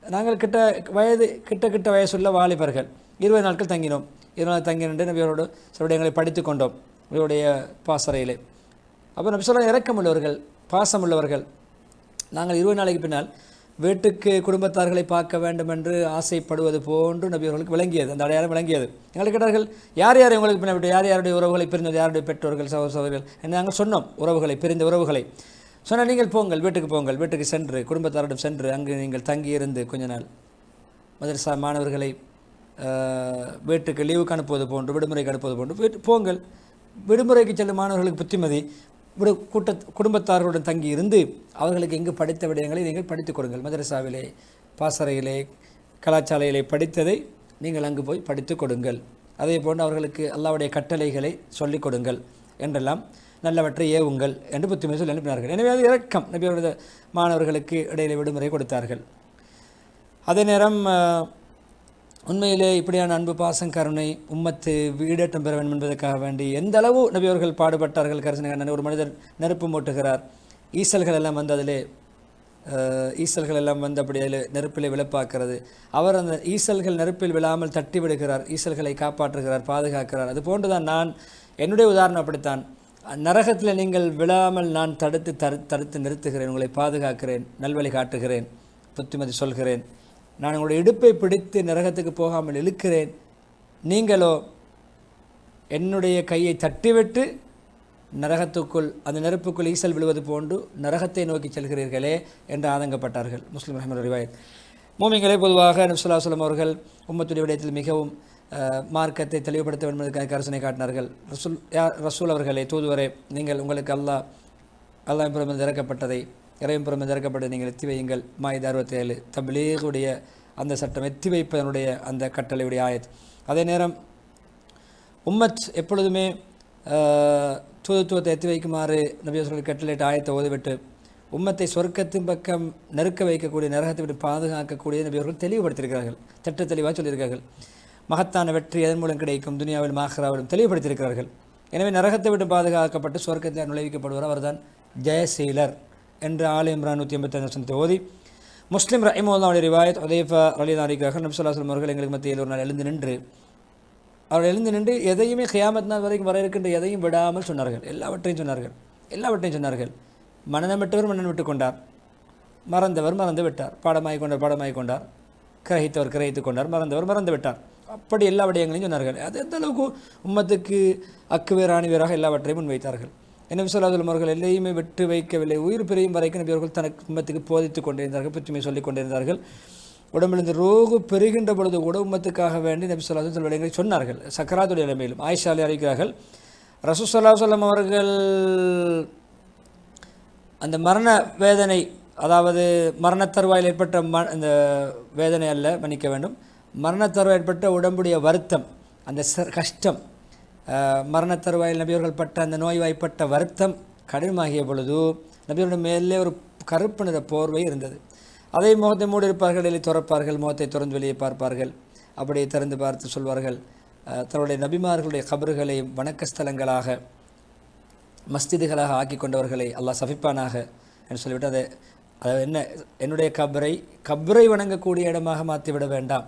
நாங்கள் கிட்ட வயசுள்ள வாலிபர்கள், 20 நாட்கள் தங்கினோம். 20 நாள் தங்கி நின்று நபியோடு சில விடயங்களை படித்து கொண்டோம் இவருடைய பாசறையிலே. அப்போ நபி ஸல்லல்லாஹு இரக்கம் உள்ளவர்கள், பாசம் உள்ளவர்கள். நாங்கள் 20 நாளைக்கு பின்னால் வீட்டுக்கு குடும்பத்தார்களை பார்க்க வேண்டும் என்று ஆசைப்படுவது போன்று நபியவர்களுக்கு விளங்கியது, அந்த அடையாளம் விளங்கியது. எங்களுக்கு கேட்டார்கள், யார் உங்களுக்கு பின்ன யார் யாருடைய உறவுகளை பிரிந்தது, யாருடைய பெற்றோர்கள், சகோதரர்கள் என்று நாங்கள் சொன்னோம். உறவுகளை பிரிந்த உறவுகளை சொன்னால், நீங்கள் போங்கள், வீட்டுக்கு போங்கள், வீட்டுக்கு சென்று குடும்பத்தாரிடம் சென்று அங்கு நீங்கள் தங்கியிருந்து கொஞ்ச நாள் மதரசா மாணவர்களை வீட்டுக்கு லீவுக்கு அனுப்புவது போன்று, விடுமுறைக்கு அனுப்புவது போன்று போங்கள். விடுமுறைக்கு செல்லும் மாணவர்களுக்கு புத்திமதி, குடும்பத்தார்களுடன் தங்கி இருந்து அவர்களுக்கு எங்கு படித்த விடயங்களை நீங்கள் படித்துக் கொடுங்கள். மதரசாவிலே, பாசறையிலே, கலாச்சாலையிலே படித்ததை நீங்கள் அங்கு போய் படித்து கொடுங்கள். அதே போன்று அவர்களுக்கு அல்லாஹ்வுடைய கட்டளைகளை சொல்லிக் கொடுங்கள் என்றெல்லாம் நல்லவற்றை ஏவுங்கள் என்று புத்திமதி சொல்லி அனுப்பினார்கள். எனவே அது இரக்கம். நபியோட மாணவர்களுக்கு இடையிலே விடுமுறை கொடுத்தார்கள். அதே நேரம் உண்மையிலே இப்படியான அன்பு, பாசம், கருணை உம்மத்து ஈடேற்றம் பெற வேண்டும் என்பதற்காக வேண்டி எந்த அளவு நபி அவர்கள் பாடுபட்டார்கள். கரிசனை ஒரு மனிதர் நெருப்பு மூட்டுகிறார், ஈசல்கள் எல்லாம் வந்து அதிலே அப்படி அதில் நெருப்பிலே விழப்பாக்கிறது. அவர் அந்த ஈசல்கள் நெருப்பில் விழாமல் தட்டி விடுகிறார், ஈசல்களை காப்பாற்றுகிறார், பாதுகாக்கிறார். அது போன்றுதான் நான், என்னுடைய உதாரணம் அப்படித்தான். நரகத்தில் நீங்கள் விழாமல் நான் தடுத்து நிறுத்துகிறேன், உங்களை பாதுகாக்கிறேன், நல்வழி காட்டுகிறேன், புத்திமதி சொல்கிறேன். நான் உங்களுடைய இடுப்பை பிடித்து நரகத்துக்கு போகாமல் இழுக்கிறேன், நீங்களோ என்னுடைய கையை தட்டிவிட்டு நரகத்துக்குள், அந்த நெருப்புக்குள் ஈசல் விழுவது போன்று நரகத்தை நோக்கி செல்கிறீர்களே என்று ஆதங்கப்பட்டார்கள். முஸ்லிம் ரஹ்மத்துல்லாஹி ரிவாயத். மூமின்களே, பொதுவாக நபி ஸல்லல்லாஹு அலைஹி வஸல்லம் அவர்கள் உம்மத்துடைய விடயத்தில் மிகவும் மார்க்கத்தை தெளிவுபடுத்த வேண்டும் என்பதற்காக கரிசனை காட்டினார்கள். ரசூல் அவர்களே, தூதுவரே, நீங்கள் உங்களுக்கு அல்லாஹ் புறமிருந்து இறக்கப்பட்டதை, இறைவன் புறமிருந்து இறக்கப்பட்டதை நீங்கள் எத்தி வையுங்கள். மாயிதா 67 தப்லீகுடைய அந்த சட்டம், எத்தி வைப்பதனுடைய அந்த கட்டளையுடைய ஆயத். அதே நேரம் உம்மத் எப்பொழுதுமே தூதுத்துவத்தை எத்தி வைக்குமாறு நபி அவர்கள் கட்டளையிட்ட ஆயத்தை ஓதிவிட்டு உம்மத்தை சொர்க்கத்தின் பக்கம் நெருக்க வைக்கக்கூடிய, நரகத்தை விட்டு பாதுகாக்கக்கூடிய நபி அவர்கள் தெளிவுபடுத்தியிருக்கிறார்கள், தெளிவாக சொல்லியிருக்கிறார்கள். மகத்தான வெற்றி எதன் மூலம் கிடைக்கும், துனியாவிலும் ஆഖിറാவிலும் தெளிவுபடுத்தியிருக்கிறார்கள். எனவே நரகத்தை விட்டு பாதுகாக்கப்பட்டு சொர்க்கத்தில் நுழைவிக்கப்படுவார், அவர்தான் ஜெயசீலர் என்று ஆல் இம்ரான் 185 ஓதி. முஸ்லிம் ரஹிமஹுல்லாஹுடைய ரிவாயத் ஹுதைஃபா ரலியல்லாஹு அன்ஹு நபி ஸல்லல்லாஹு அலைஹி வஸல்லம் அவர்கள் எங்களுக்கு மத்தியில் ஒரு நாள் எழுந்து நின்று எதையுமே கியாமத் நாள் வரைக்கும் வர இருக்கின்ற எதையும் விடாமல் சொன்னார்கள். எல்லாவற்றையும் சொன்னார்கள். மனநம் விட்டவர் மனநம் விட்டு கொண்டார், மறந்தவர் மறந்து விட்டார், பாடமாகி கொண்டார், கிரகித்து கொண்டார், மறந்தவர் மறந்து விட்டார். அப்படி எல்லா விடயங்களையும் சொன்னார்கள். அது எந்த அளவுக்கு உம்மத்துக்கு அக்குவேர் ஆணிவேராக எல்லாவற்றையும் முன்வைத்தார்கள். நபி ஸல்லல்லாஹு அலைஹி வஸல்லம் அவர்கள் எல்லையுமே விட்டு வைக்கவில்லை. உயிர் பிரியும் வரைக்கும் நபி அவர்கள் தனக்கு உம்மத்துக்கு போதித்து கொண்டிருந்தார்கள், புத்திமை சொல்லிக் கொண்டிருந்தார்கள். உடம்பிலிருந்து ரோகு பெறுகின்ற பொழுது கூட உம்மத்துக்காக வேண்டி நபி ஸல்லல்லாஹு அலைஹி வஸல்லம் விடயங்களை சொன்னார்கள். சக்கராத்துடைய நிலைமையிலும் ஆயிஷா அறிவிக்கிறார்கள், ரசூல் ஸல்லல்லாஹு அலைஹி வஸல்லம் அவர்கள் அந்த மரண வேதனை அதாவது மரணத்தருவாயில் ஏற்பட்ட இந்த வேதனை அல்ல, மன்னிக்க வேண்டும், மரணத்தருவாயில் ஏற்பட்ட உடம்புடைய வருத்தம், அந்த கஷ்டம், மரணத்தருவாயில் நபியவர்கள் பட்ட அந்த நோய்வாய்ப்பட்ட வருத்தம் கடினமாகிய பொழுது நபியவருடைய மேலே ஒரு கருப்பு நிற போர்வை இருந்தது. அதை முகத்தை மூடியிருப்பார்கள், இல்லை துறப்பார்கள், முகத்தை திறந்து வெளியே பார்ப்பார்கள். அப்படியே திறந்து பார்த்து சொல்வார்கள், தன்னுடைய நபிமார்களுடைய கபறுகளை வணக்கஸ்தலங்களாக மஸ்ஜிதுகளாக ஆக்கி கொண்டவர்களை அல்லாஹ் சபிப்பானாக என்று சொல்லிவிட்டு அதை என்ன என்னுடைய கபரை வணங்கக்கூடிய இடமாக மாற்றிவிட வேண்டாம்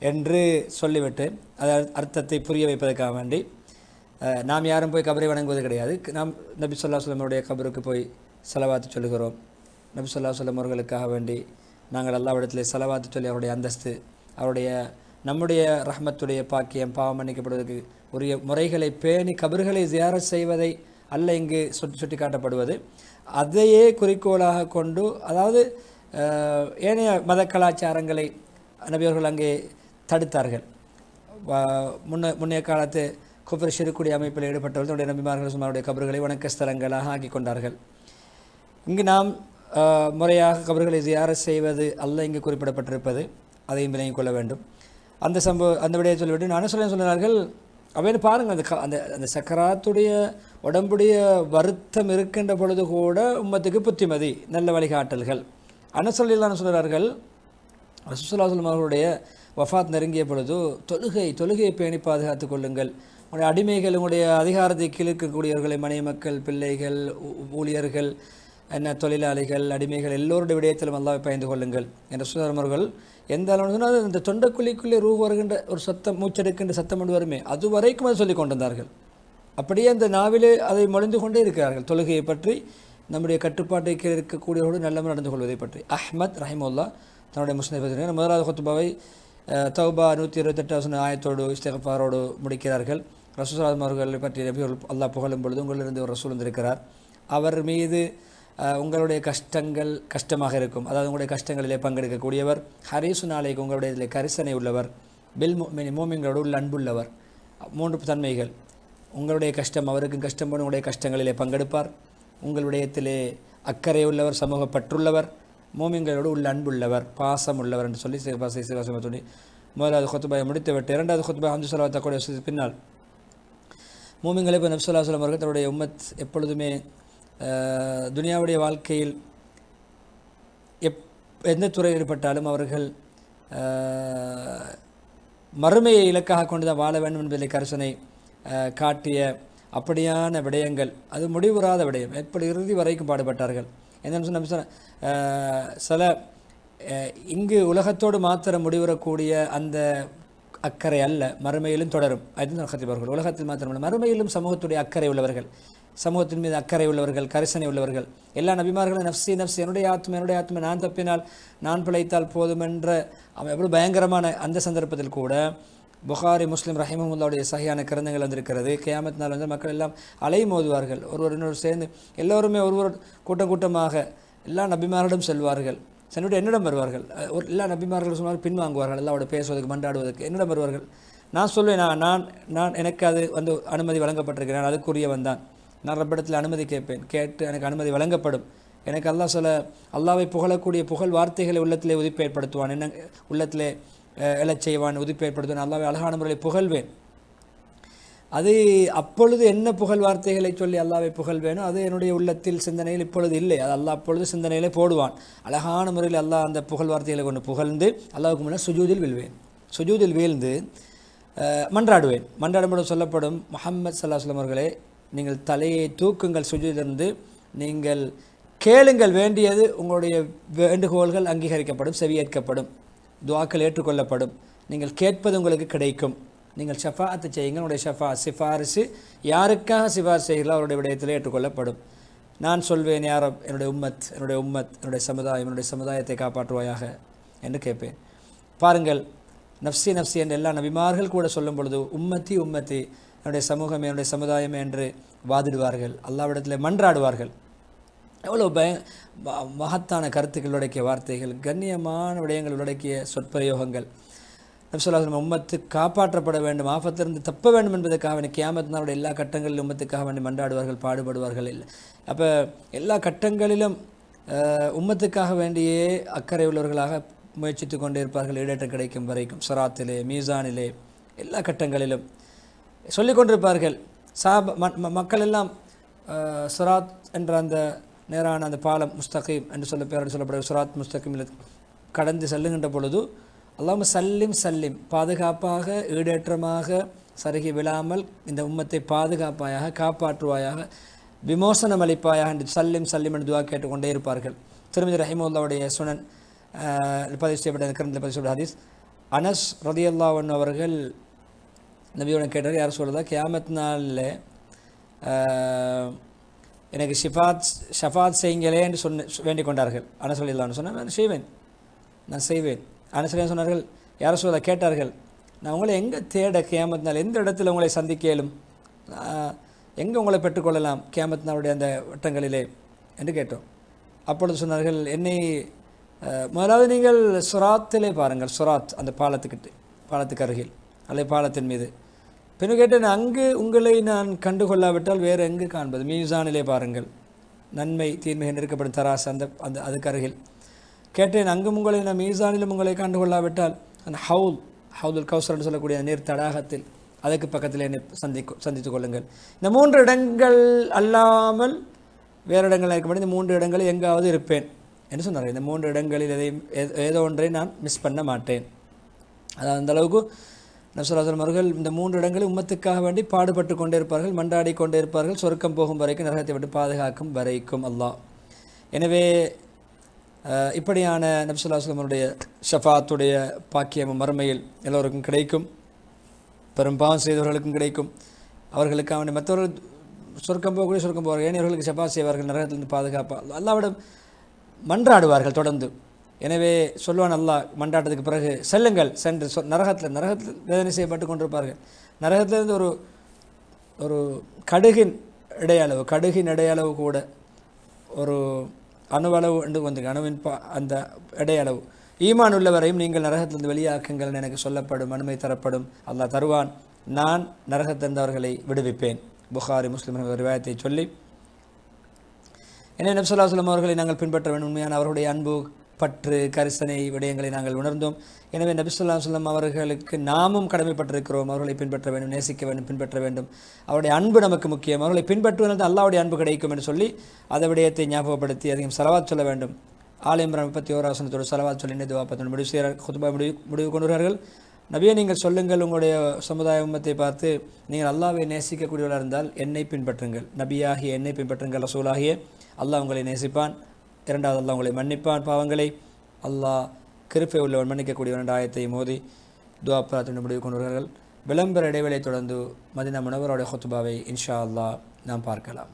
என்று சொல்லிவிட்டு அதை அர்த்தத்தை புரிய வைப்பதற்காக வேண்டி நாம் யாரும் போய் கபரை வணங்குவது கிடையாது. நாம் நபி ஸல்லல்லாஹு அலைஹி வஸல்லம் அவருடைய கபருக்கு போய் ஸலவாத்து சொல்லுகிறோம். நபி ஸல்லல்லாஹு அலைஹி வஸல்லம் அவர்களுக்காக வேண்டி நாங்கள் அல்லாஹ்விடத்திலே ஸலவாத்து சொல்லி அவருடைய அந்தஸ்து, அவருடைய நம்முடைய ரஹ்மத்துடைய பாக்கியம், பாவம் மன்னிக்கப்படுவதற்கு உரிய முறைகளை பேணி கபர்களை ஜியாரத் செய்வதை அல்ல இங்கு சுட்டி காட்டப்படுவது. அதையே குறிக்கோளாக கொண்டு, அதாவது ஏனைய மத கலாச்சாரங்களை நபியவர்கள் அங்கே தடுத்தார்கள். முன்னைய காலத்து குஃப்ர் ஷிர்க்குடைய அமைப்பில் ஈடுபட்டவர்களுடைய நபிமார்கள் சுமாருடைய கபர்களை வணக்கஸ்தலங்களாக ஆக்கி கொண்டார்கள். இங்கு நாம் முறையாக கபர்களை ஜியாரத் செய்வது அல்ல இங்கு குறிப்பிடப்பட்டிருப்பது, அதையும் விளங்கிக் கொள்ள வேண்டும். அந்த விடையை சொல்லிவிட்டு நான் சொன்னார்கள், அவைன்னு பாருங்கள், அந்த அந்த சக்கராத்துடைய உடம்புடைய வருத்தம் இருக்கின்ற பொழுது கூட உம்மத்துக்கு புத்திமதி, நல்ல வழிகாட்டல்கள். அனசல்லான்னு சொல்கிறார்கள், ரசூலுல்லாஹி ஸல்லல்லாஹு அலைஹி வஸல்லம் அவர்களுடைய வஃபாத் நெருங்கிய பொழுது தொழுகையை பேணி பாதுகாத்து கொள்ளுங்கள். உங்களுடைய அடிமைகள், உங்களுடைய அதிகாரத்தை கீழிருக்கக்கூடியவர்களை, மனைவி மக்கள், பிள்ளைகள், ஊழியர்கள், தொழிலாளிகள், அடிமைகள் எல்லோருடைய விடயத்திலும் அல்லாஹ்வை பயந்து கொள்ளுங்கள் என்ற அவர்கள் எந்த அளவு இந்த தொண்டக்குழிக்குள்ளே ரூ வருகின்ற ஒரு சத்தம், மூச்செடுக்கின்ற சத்தம் கொண்டு வருமே, அது வரைக்கும் அதை சொல்லி கொண்டிருந்தார்கள். அப்படியே அந்த நாவிலே அதை மொழிந்து கொண்டே இருக்கிறார்கள். தொழுகையை பற்றி, நம்முடைய கட்டுப்பாட்டை கீழே இருக்கக்கூடியவரோடு நல்லவர் நடந்து கொள்வதை பற்றி. அஹ்மத் ரஹிமுல்லா தன்னுடைய முஸ்லிம் பற்றி முதலாவது குத்துபாவை தௌபா 128 ஆயத்தோடு இஸ்திக்ஃபாரோடு முடிக்கிறார்கள். ரசூலுல்லாஹி அவர்களை பற்றி அல்லாஹ் புகழும் பொழுது, உங்களிலிருந்து ஒரு ரசூல் வந்திருக்கிறார், அவர் மீது உங்களுடைய கஷ்டங்கள் கஷ்டமாக இருக்கும், அதாவது உங்களுடைய கஷ்டங்களிலே பங்கெடுக்கக்கூடியவர், ஹரீசு நாளைக்கு உங்களுடைய இதில் கரிசனை உள்ளவர், பில் மோமின்களோடு உள்ள அன்புள்ளவர். 3 தன்மைகள். உங்களுடைய கஷ்டம் அவருக்கும் கஷ்டம் போது உங்களுடைய கஷ்டங்களிலே பங்கெடுப்பார், உங்களுடையத்திலே அக்கறை உள்ளவர், சமூக பற்றுள்ளவர், மோமின்களோடு உள்ள அன்புள்ளவர், பாசம் உள்ளவர் என்று சொல்லி சொல்லி முதலாவது கொத்துபாயை முடித்துவிட்டு இரண்டாவது கொத்துபாய் ஹம்து ஸலவாத் தக்கூடிய பின்னால் மோமின்களை இப்போ நபி ஸல்லல்லாஹு அலைஹி வஸல்லம் அவர்கள் தன்னுடைய உம்மத் எப்பொழுதுமே துனியாவுடைய வாழ்க்கையில் எந்த துறையில் ஈடுபட்டாலும் அவர்கள் மறுமையை இலக்காக கொண்டு தான் வாழ வேண்டும் என்பதை கரிசனை காட்டிய அப்படியான விடயங்கள், அது முடிவுறாத விடயம், எப்படி இறுதி வரைக்கும் பாடுபட்டார்கள். என்னென்னு சொன்ன சில இங்கு உலகத்தோடு மாத்திரம் முடிவுறக்கூடிய அந்த அக்கறை அல்ல, மறுமையிலும் தொடரும். அதுதான் கத்திபார்கள். உலகத்தில் மாத்திரமல்ல, மறுமையிலும் சமூகத்துடைய அக்கறை உள்ளவர்கள், சமூகத்தின் மீது அக்கறை உள்ளவர்கள், கரிசனை உள்ளவர்கள். எல்லா நபிமார்களும் நஃப்சி நஃப்சி, என்னுடைய ஆத்மா, நான் தப்பினால் நான் பிழைத்தால் போதும் என்ற எவ்வளவு பயங்கரமான அந்த சந்தர்ப்பத்தில் கூட புகாரி, முஸ்லிம் ரஹிமஹுல்லாவுடைய சஹியான கிரந்தங்கள் வந்திருக்கிறது. கியாமத் நாள் வந்து மக்கள் எல்லாம் அலை மோதுவார்கள், ஒருவர் இன்னொரு சேர்ந்து எல்லோருமே ஒருவர் கூட்டமாக எல்லா நபிமார்களும் செல்வார்கள், சென்றுட்டு என்னிடம் வருவார்கள். எல்லா நபிமார்களும் சொன்னாலும் பின்வாங்குவார்கள், எல்லாவோட பேசுவதற்கு மன்றாடுவதற்கு என்னிடம் வருவார்கள். நான் சொல்வேன், நான் எனக்கு அது வந்து அனுமதி வழங்கப்பட்டிருக்கிறேன், நான் அதுக்குரியவன் தான், நான் ரப்பிடத்தில் அனுமதி கேட்பேன், கேட்டு எனக்கு அனுமதி வழங்கப்படும். எனக்கு அல்லாஹ்வை புகழக்கூடிய புகழ் வார்த்தைகளை உள்ளத்திலே உதிப்பு ஏற்படுத்துவான், என்ன உள்ளத்திலே எழச் செய்வான், உதிப்பு ஏற்படுத்துவான், அல்லாஹ்வை அழகான முறையில் புகழ்வேன். அது அப்பொழுது என்ன புகழ் வார்த்தைகளை சொல்லி அல்லாஹ்வை புகழ்வேனோ அது என்னுடைய உள்ளத்தில் சிந்தனையில் இப்பொழுது இல்லை, அது அல்லாஹ் அப்பொழுது சிந்தனையிலே போடுவான். அழகான முறையில் அல்லாஹ் அந்த புகழ் வார்த்தைகளை கொண்டு புகழ்ந்து அல்லாஹ்வுக்கு முன்னால் சுஜூதில் வீழ்வேன். சுஜூதில் வீழ்ந்து மன்றாடுவேன். மன்றாடும்போது சொல்லப்படும், முஹம்மது ஸல்லல்லாஹு அலைஹி வஸல்லம் அவர்களே, நீங்கள் தலையை தூக்குங்கள் சுஜூதிலிருந்து, நீங்கள் கேளுங்கள், வேண்டியது உங்களுடைய வேண்டுகோள்கள் அங்கீகரிக்கப்படும், செவியேற்கப்படும், துஆக்கள் ஏற்றுக்கொள்ளப்படும், நீங்கள் கேட்பது உங்களுக்கு கிடைக்கும், நீங்கள் ஷஃபாஅத்து செய்யுங்கள், உங்களுடைய சிஃபாரிசு யாருக்காக சிஃபாரிசு செய்கிறீர்களோ அவருடைய விடயத்தில் ஏற்றுக்கொள்ளப்படும். நான் சொல்வேன், யா ரப், என்னுடைய உம்மத் என்னுடைய சமுதாயம், என்னுடைய சமுதாயத்தை காப்பாற்றுவாயாக என்று கேட்பேன். பாருங்கள், நஃப்சி நஃப்சி என்ற எல்லா நபிமார்கள் கூட சொல்லும் பொழுது உம்மத்தி என்னுடைய சமூகம், என்னுடைய சமுதாயம் என்று வாதிடுவார்கள், அல்லாஹ்விடத்தில் மன்றாடுவார்கள். எவ்வளோ மகத்தான கருத்துக்கள் உள்ளடக்கிய வார்த்தைகள், கண்ணியமான விடயங்கள் உள்ளடக்கிய சொற்பிரயோகங்கள். நபி ஸல்லல்லாஹு அலைஹி வஸல்லம் உம்மத்து காப்பாற்றப்பட வேண்டும், ஆபத்திலிருந்து தப்ப வேண்டும் என்பதற்காக கியாமத் நாளுடைய எல்லா கட்டங்களிலும் உம்மத்துக்காக வேண்டி மன்றாடுவார்கள், பாடுபடுவார்கள். இல்லை அப்போ எல்லா கட்டங்களிலும் உம்மத்துக்காக வேண்டியே அக்கறை உள்ளவர்களாக முயற்சித்து கொண்டே இருப்பார்கள், ஈடேற்றம் கிடைக்கும் வரைக்கும். ஸிராத்திலே, மீசானிலே, எல்லா கட்டங்களிலும் சொல்லிக் கொண்டிருப்பார்கள். மக்கள் எல்லாம் ஸிராத் என்ற அந்த நேரான அந்த பாலம் முஸ்தகீம் என்று சொல்லப்படுகிற ஸிராத் முஸ்தகீமில் கடந்து செல்லுகின்ற பொழுது அல்லாஹும்ம சல்லிம் பாதுகாப்பாக, ஈடேற்றமாக, சருகி விழாமல் இந்த உம்மத்தை பாதுகாப்பாயாக, காப்பாற்றுவாயாக, விமோசனம் அளிப்பாயாக என்று சல்லிம் என்று துவா கேட்டுக்கொண்டே இருப்பார்கள். திருமதி ரஹிமுல்லாவுடைய சுனன் பதிவு செய்யப்பட்ட ஹதீஸ், அனஸ் ரலியல்லாஹு அன்ஹு அவர்கள் நபியுடன் கேட்டார், யார் சொல்கிறதா, கியாமத் நாளில் எனக்கு ஷஃபாத் செய்யுங்களே என்று வேண்டிக் கொண்டார்கள். அனஸ் ரலியல்லாஹு அன்ஹு சொன்னார், நான் செய்வேன். அனஸ் சொன்னார்கள், யார் சொல்கிறதா கேட்டார்கள், நான் உங்களை எங்கே தேட கியாமத் நாள், எந்த இடத்துல உங்களை சந்திக்க இயலும், எங்கே உங்களை பெற்றுக்கொள்ளலாம் கியாமத் நாளுடைய அந்த வட்டங்களிலே என்று கேட்டோம். அப்பொழுது சொன்னார்கள், என்னை முதலாவது நீங்கள் ஸிராத்திலே பாருங்கள், ஸிராத் அந்த பாலத்துக்கு அருகில் அல்லது பாலத்தின் மீது. பின்னர் கேட்டேன், அங்கு உங்களை நான் கண்டுகொள்ளாவிட்டால் வேறு எங்கு காண்பது, மீசானிலே பாருங்கள், நன்மை தீன்மை நெருக்கப்படும் தராசு அந்த அதுக்கு அருகில். கேட்டேன், அங்கும் உங்களை நான் மீசானிலும் உங்களை கண்டுகொள்ளாவிட்டால் அந்த ஹவுதுல் கௌசர் என்று சொல்லக்கூடிய நீர் தடாகத்தில் அதுக்கு பக்கத்தில் என்னை சந்தித்து கொள்ளுங்கள். இந்த 3 இடங்கள் அல்லாமல் வேறு இடங்கள் இருக்க முடியும், இந்த 3 இடங்களில் எங்காவது இருப்பேன் என்று சொன்னார்கள். இந்த 3 இடங்களில் ஏதோ ஒன்றை நான் மிஸ் பண்ண மாட்டேன். அதாவது அந்த அளவுக்கு நபி ஸல்லல்லாஹு அலைஹி வஸல்லம் அவர்கள் இந்த 3 இடங்களில் உம்மத்துக்காக வேண்டி பாடுபட்டு கொண்டே இருப்பார்கள், மன்றாடி கொண்டே இருப்பார்கள், சொர்க்கம் போகும் வரைக்கும், நரகத்தை விட்டு பாதுகாக்கும் வரைக்கும் அல்லாஹ். எனவே இப்படியான நபி ஸல்லல்லாஹு அலைஹி வஸல்லம் அவருடைய ஷஃபாத்துடைய பாக்கியம் மறுமையில் எல்லோருக்கும் கிடைக்கும், பெரும் பாவம் செய்தவர்களுக்கும் கிடைக்கும். அவர்களுக்காக மற்றவர்கள் சொர்க்கம் போகக்கூடிய சொர்க்கம் போவார்கள், ஏனையவர்களுக்கு ஷஃபாத் செய்வார்கள், நரகத்திலிருந்து பாதுகாப்பாக அல்லாஹ்விடம் மன்றாடுவார்கள் தொடர்ந்து. எனவே சொல்வான் அல்லாஹ் மன்றாட்டத்துக்கு பிறகு, செல்லுங்கள், சென்று நரகத்தில் வேதனை செய்யப்பட்டு கொண்டிருப்பார்கள். நரகத்திலிருந்து ஒரு கடுகின் இடையளவு கூட, ஒரு அணுவளவு என்று வந்திருக்கு, அணுவின் அந்த இடையளவு ஈமான் உள்ளவரையும் நீங்கள் நரகத்திலிருந்து வெளியாக்குங்கள் எனக்கு சொல்லப்படும், அனுமதி தரப்படும், அல்லாஹ் தருவான். நான் நரகத்திலிருந்தவர்களை விடுவிப்பேன். புகாரி முஸ்லிம் ரிவாயத்தை சொல்லி, எனவே நபி ஸல்லல்லாஹு அலைஹி வஸல்லம் அவர்களை நாங்கள் பின்பற்ற வேண்டும். உண்மையான அவருடைய அன்பு, பற்று, கரிசனை விடயங்களை நாங்கள் உணர்ந்தோம். எனவே நபி ஸல்லல்லாஹு அலைஹி வஸல்லம் அவர்களுக்கு நாமும் கடமைப்பட்டிருக்கிறோம். அவர்களை பின்பற்ற வேண்டும், நேசிக்க வேண்டும், பின்பற்ற வேண்டும். அவருடைய அன்பு நமக்கு முக்கியம். அவர்களை பின்பற்றுவதற்கு அல்லாஹ்வுடைய அன்பு கிடைக்கும் என்று சொல்லி அதை விடயத்தை ஞாபகப்படுத்தி அதிகம் ஸலவாத் சொல்ல வேண்டும். ஆல் இம்ரான் 31 வசனத்தோடு ஸலவாத் சொல்லி துஆ பார்த்து முடிவு செய்கிறார். குத்பா முடிவு கொண்டுகிறார்கள், நபியே நீங்கள் சொல்லுங்கள், உங்களுடைய சமுதாய உம்மத்தை பார்த்து, நீங்கள் அல்லாஹ்வை நேசிக்கக்கூடியவர்களாக இருந்தால் என்னை பின்பற்றுங்கள், நபியாகிய என்னை பின்பற்றுங்கள், ரசூலாகிய அல்லாஹ் உங்களை நேசிப்பான். இரண்டாவது அல்லாஹ் உங்களை மன்னிப்பான் பாவங்களை. அல்லாஹ் கிருபை உள்ளவன், மன்னிக்கக்கூடியவன் என்ற ஆயத்தை மோதி துஆ பிரார்த்தனை முடிவு கொண்டுள்ளார்கள். விளம்பர இடைவேளை தொடர்ந்து மதீனா முனவ்வராவுடைய குத்பாவை இன்ஷா அல்லாஹ் நாம் பார்க்கலாம்.